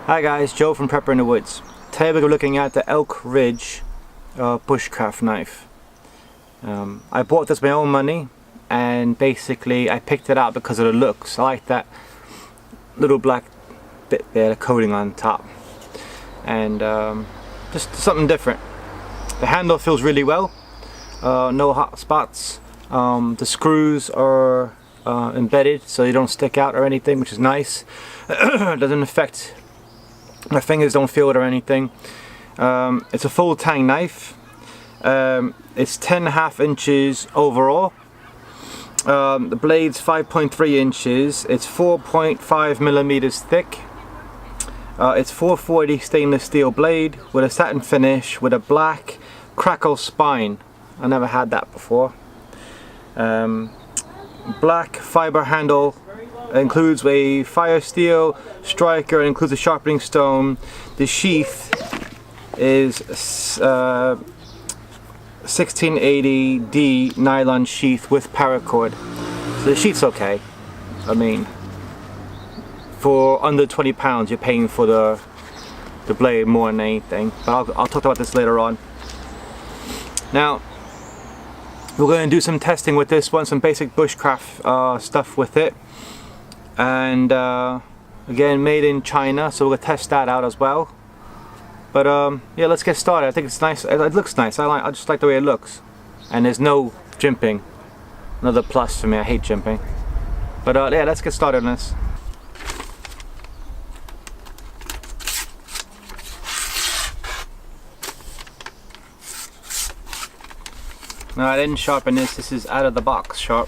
Hi guys, Joe from Prepper in the Woods. Today we're looking at the Elk Ridge Bushcraft knife. I bought this with my own money, and basically I picked it out because of the looks. I like that little black bit there, the coating on top, and just something different. The handle feels really well, no hot spots. The screws are embedded so they don't stick out or anything, which is nice. It doesn't affect my fingers, don't feel it or anything. It's a full tang knife. It's 10.5 inches overall. The blade's 5.3 inches. It's 4.5 millimeters thick. It's 440 stainless steel blade with a satin finish with a black crackle spine. I never had that before. Black fiber handle. Includes a fire steel striker, includes a sharpening stone. The sheath is 1680D nylon sheath with paracord. So the sheath's okay. I mean, for under 20 pounds you're paying for the blade more than anything. But I'll talk about this later on. Now we're going to do some testing with this one, some basic bushcraft stuff with it. And again, made in China, so we're gonna test that out as well. But yeah, let's get started. I think it's nice. It looks nice. I just like the way it looks, and there's no jimping. Another plus for me. I hate jimping. But yeah, let's get started on this. No, I didn't sharpen this. This is out of the box sharp.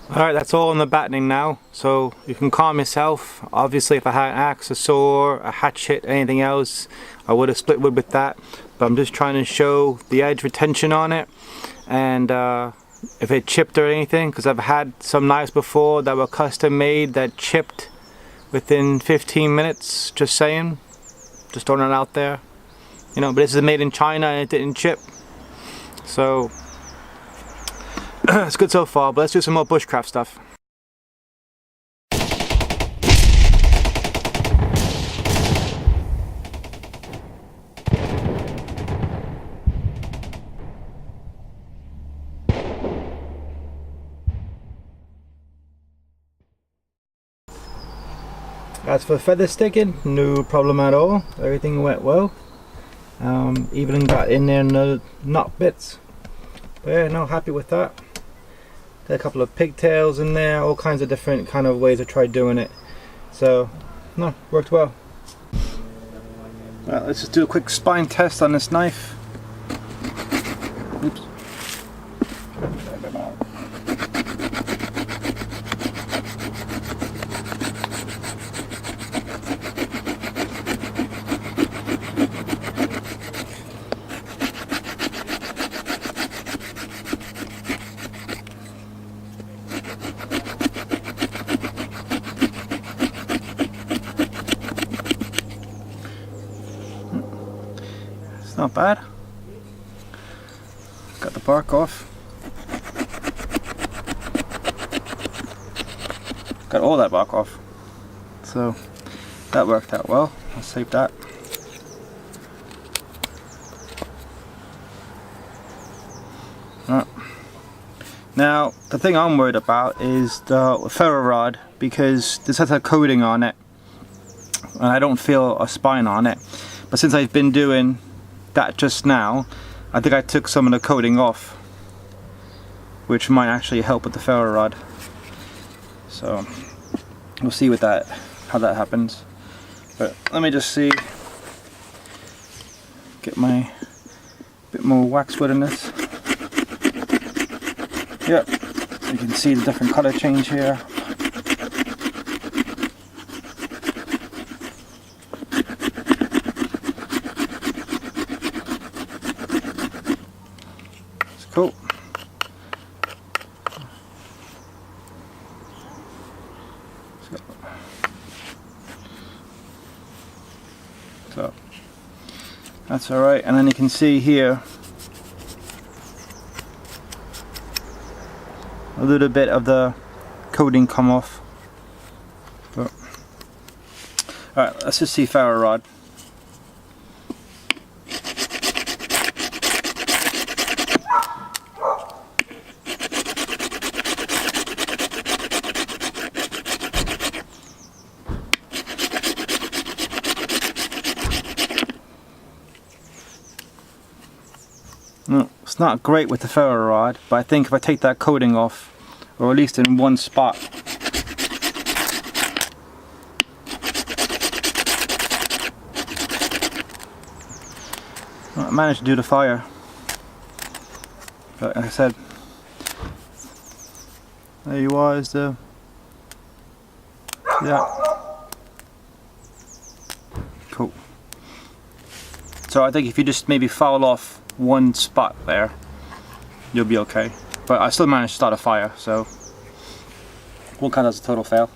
Alright, that's all on the battening now, so you can calm yourself. Obviously if I had an axe, a saw, a hatchet, anything else, I would have split wood with that. But I'm just trying to show the edge retention on it, and if it chipped or anything, because I've had some knives before that were custom made that chipped within 15 minutes, just saying. Just throwing it out there. You know, but this is made in China and it didn't chip. So it's good so far, but let's do some more bushcraft stuff. As for feather sticking, no problem at all. Everything went well. Even got in there no knot bits. But yeah, no, happy with that. Got a couple of pigtails in there, all kinds of different kind of ways I tried doing it. So, no, worked well. Right, let's just do a quick spine test on this knife. Oops. Not bad. Got the bark off. Got all that bark off. So that worked out well. I'll save that. Now the thing I'm worried about is the ferro rod, because this has a coating on it and I don't feel a spine on it. But since I've been doing that just now, I think I took some of the coating off, which might actually help with the ferro rod. So we'll see with that, how that happens. But let me just see, get my bit more waxwood in this. Yep, you can see the different color change here. It's cool. So that's all right, and then you can see here a little bit of the coating come off. But alright, let's just see ferro rod. No, it's not great with the ferro rod, but I think if I take that coating off, or at least in one spot, I managed to do the fire. But like I said, there you are, is the, yeah, cool. So I think if you just maybe foul off one spot there, you'll be okay. But I still managed to start a fire, so won't count as a total fail.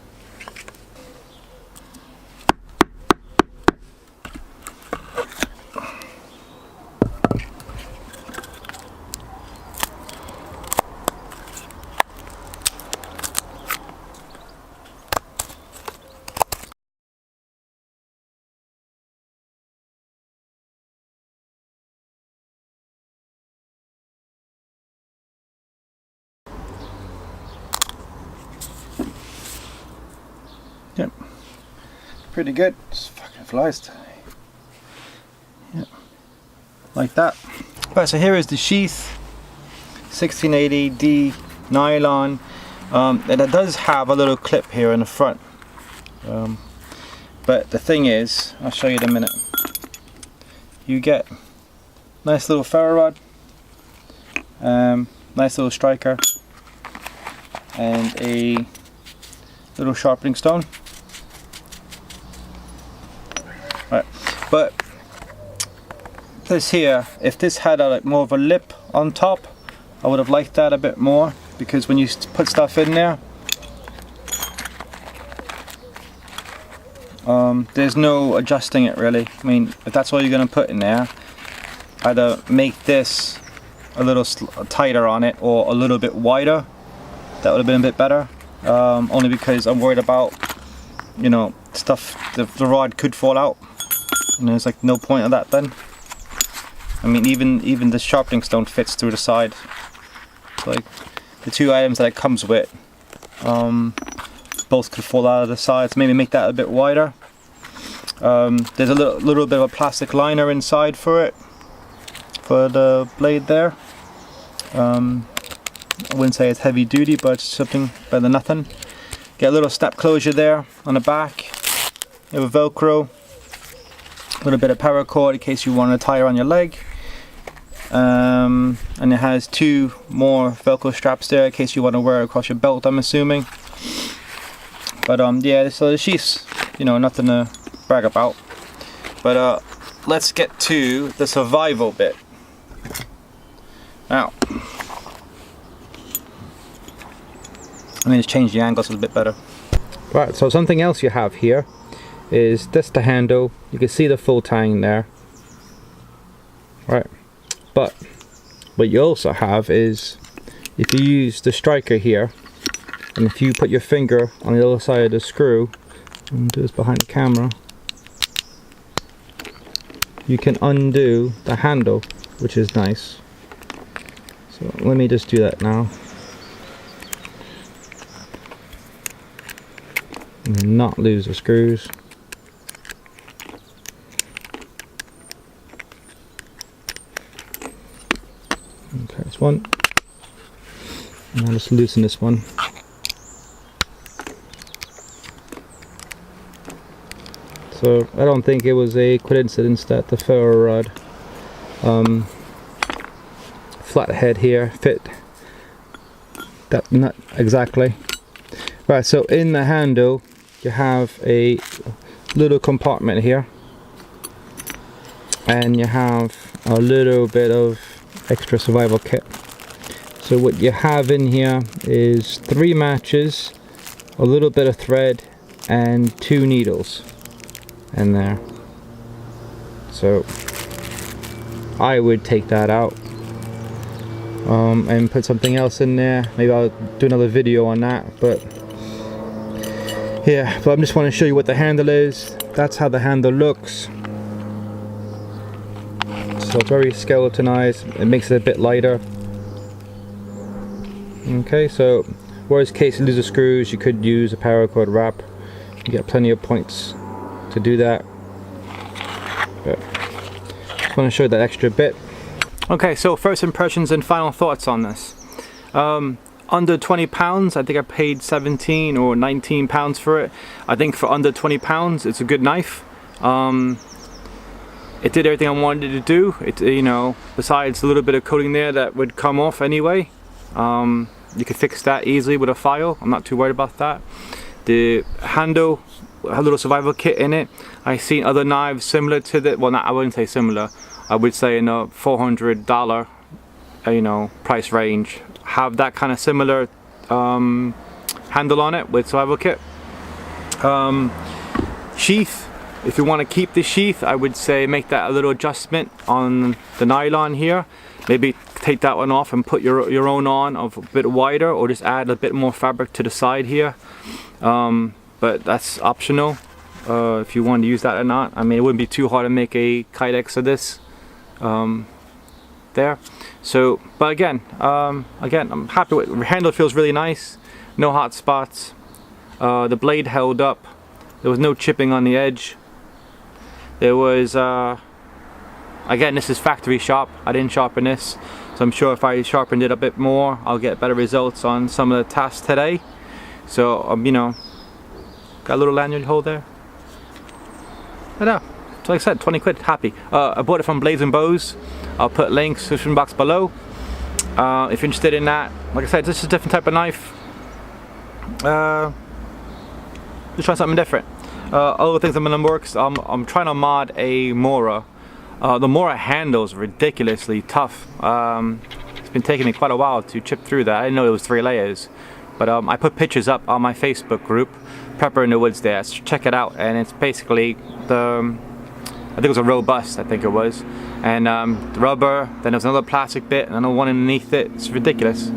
Yep, pretty good. It's fucking flies today. Yep, like that. Right, so here is the Sheath 1680D nylon, and it does have a little clip here in the front. But the thing is, I'll show you in a minute. You get nice little ferro rod, nice little striker, and a little sharpening stone. Right, but this here, if this had a, like more of a lip on top, I would have liked that a bit more, because when you put stuff in there, there's no adjusting it really. I mean, if that's all you're going to put in there, either make this a little tighter on it or a little bit wider. That would have been a bit better. Only because I'm worried about, you know, stuff, the rod could fall out, and there's like no point of that then. I mean, even the sharpening stone fits through the side. Like the two items that it comes with, both could fall out of the sides. Maybe make that a bit wider. There's a little bit of a plastic liner inside for it, for the blade there. I wouldn't say it's heavy duty, but it's something better than nothing. Get a little snap closure there on the back. You have a Velcro, a little bit of paracord in case you want to tie on your leg. And it has two more Velcro straps there in case you want to wear it across your belt, I'm assuming. But yeah, so the Sheath's, you know, nothing to brag about. But let's get to the survival bit. Now, let me just change the angle so it's a bit better. Right, so something else you have here is this, the handle. You can see the full tang there. Right, but what you also have is, if you use the striker here, and if you put your finger on the other side of the screw, and do this behind the camera, you can undo the handle, which is nice. So let me just do that now. And not lose the screws. Okay, that's one. And I'll just loosen this one. So I don't think it was a coincidence that the ferro rod flathead here fit that, not exactly. Right, so in the handle you have a little compartment here, and you have a little bit of extra survival kit. So what you have in here is 3 matches, a little bit of thread, and 2 needles in there. So I would take that out and put something else in there. Maybe I'll do another video on that, but yeah, but I just want to show you what the handle is. That's how the handle looks. So very skeletonized. It makes it a bit lighter. Okay, so worst case, you lose the screws, you could use a paracord wrap. You get plenty of points to do that. But just want to show that extra bit. Okay, so first impressions and final thoughts on this. Under 20 pounds, I think I paid 17 or 19 pounds for it. I think for under 20 pounds, it's a good knife. It did everything I wanted it to do. It, you know, besides a little bit of coating there that would come off anyway. You could fix that easily with a file. I'm not too worried about that. The handle had a little survival kit in it. I've seen other knives similar to that. Well, not, I wouldn't say similar. I would say in a $400, you know, price range, have that kind of similar handle on it with survival kit. Sheath. If you want to keep the sheath, I would say make that a little adjustment on the nylon here. Maybe take that one off and put your own on of a bit wider, or just add a bit more fabric to the side here. But that's optional if you want to use that or not. I mean, it wouldn't be too hard to make a kydex of this there. So, but again, I'm happy with the handle. Feels really nice. No hot spots. The blade held up. There was no chipping on the edge. There was, again, this is factory sharp. I didn't sharpen this, so I'm sure if I sharpened it a bit more, I'll get better results on some of the tasks today. So, you know, got a little lanyard hole there. I know. So like I said, 20 quid, happy. I bought it from Blades and Bows. I'll put links, description box below. If you're interested in that, like I said, this is a different type of knife. Just try something different. Other things I'm in the works, I'm trying to mod a Mora. The Mora handle is ridiculously tough. It's been taking me quite a while to chip through that. I didn't know it was 3 layers. But I put pictures up on my Facebook group, Prepper in the Woods there. So check it out. And it's basically I think it was a robust, I think it was. And the rubber, then there's another plastic bit, and another one underneath it. It's ridiculous.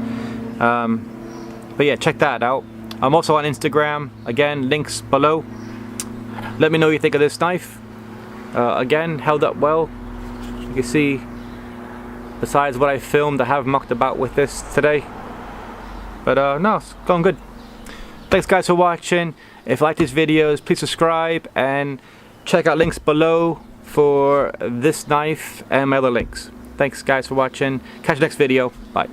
But yeah, check that out. I'm also on Instagram. Again, links below. Let me know what you think of this knife. Again, held up well. You can see, besides what I filmed, I have mucked about with this today. But no, it's going good. Thanks guys for watching. If you like these videos, please subscribe and check out links below for this knife and my other links. Thanks guys for watching. Catch you next video. Bye.